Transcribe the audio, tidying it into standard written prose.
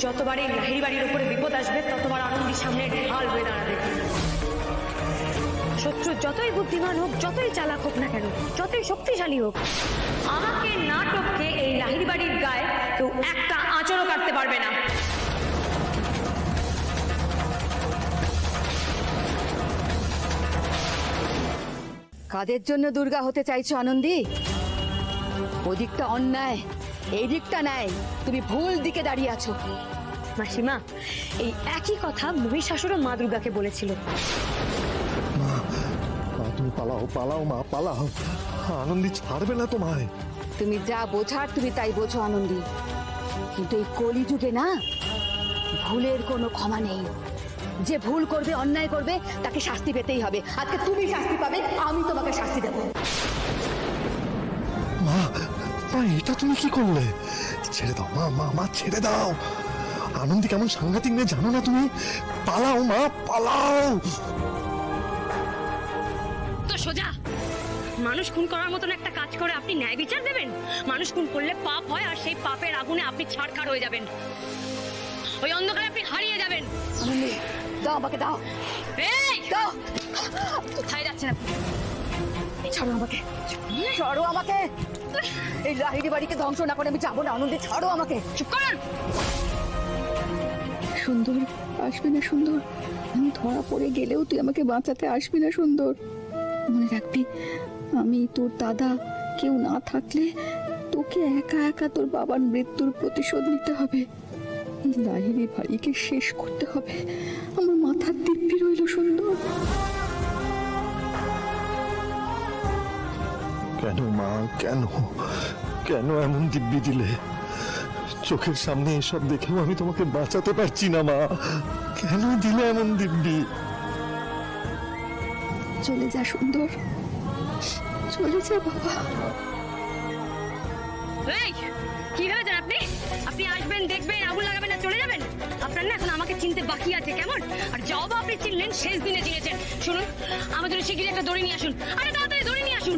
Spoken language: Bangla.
যতবার এই লাহিড়ি বাড়ির উপরে বিপদ আসবে ততবার আনন্দীর সামনে ঢাল হয়ে দাঁড়াবে। শত্রু যতই বুদ্ধিমান হোক, যতই চালাক হোক না কেন, যতই শক্তিশালী হোক, আমাকে না টপকে এই লাহিড়ি বাড়ির গায়ে কেউ একটা আঁচড়ও কাটতে পারবে না। কাদের জন্য দুর্গা হতে চাইছো আনন্দী? ওদিকটা অন্যায়, এই দিকটা নাই, তুমি ভুল দিকে দাঁড়িয়ে আছো। মাসিমা, এই একই কথা মহিষাসুরও মা দুর্গাকে বলেছিল। তুমি পালাও পালাও মা পালাও, আনন্দী ছাড়বে না তোমায়। তুমি যা বোঝার তুমি তাই বোঝো আনন্দী, কিন্তু এই কলিযুগে না ভুলের কোনো ক্ষমা নেই। যে ভুল করবে, অন্যায় করবে, তাকে শাস্তি পেতেই হবে। আজকে তুমি শাস্তি পাবে, আমি তোমাকে শাস্তি দেব। মা মা এটা তুমি কি করলে? ছেড়ে দাও মা, মা মা ছেড়ে দাও। আনন্দী কেমন সাংঘাতিক মেয়ে জানো না তুমি? পালাও মা পালাও। তো সোজা মানুষ খুন করার মতন একটা কাজ করে আপনি ন্যায় বিচার দেবেন? মানুষ খুন করলে পাপ হয়, আর সেই পাপের আগুনে আপনি ছাড়খাড় হয়ে যাবেন, ওই অন্ধকারে আপনি হারিয়ে যাবেন। আনন্দী দাও, আমাকে দাও, এই দাও। কোথায় যাচ্ছেন আপনি? ছাড়ো আমাকে, ছাড়ো আমাকে। এই লাহিড়ি বাড়িকে ধ্বংস না করে আমি যাবো না। আনন্দী ছাড়ো আমাকে। চুপ করুন। সুন্দর, আসবি না সুন্দর? আমি ধরা পড়ে গেলেও তুই আমাকে বাঁচাতে আসবি না সুন্দর? মনে রাখবি, আমি তোর দাদা কেউ না থাকলে তোকে একা একা তোর বাবার মৃত্যুর প্রতিশোধ নিতে হবে। এই লাহিড়ি বাড়িকে শেষ করতে হবে। আমার মাথার দিব্যি রইল সুন্দর। কেন মা কেন, কেন এমন দিব্যি দিলে? চোখের সামনে এসব দেখেও আমি তোমাকে বাঁচাতে পারছি না মা, কেন দিলে এমন দিব্যি? চলে যা সুন্দর, চলে যা বাবা। এই কি ভেবেছেন আপনি? আপনি আসবেন, দেখবেন, আগুন লাগাবেন আর চলে যাবেন? আপনার না এখন আমাকে চিনতে বাকি আছে, কেমন? আর যাও বা আপনি চিনলেন, শেষ দিনে চিনেছেন। শুনুন, আমার জন্য শিগগিরই একটা দড়ি নিয়ে আসুন। আরে তাড়াতাড়ি দড়ি নিয়ে আসুন।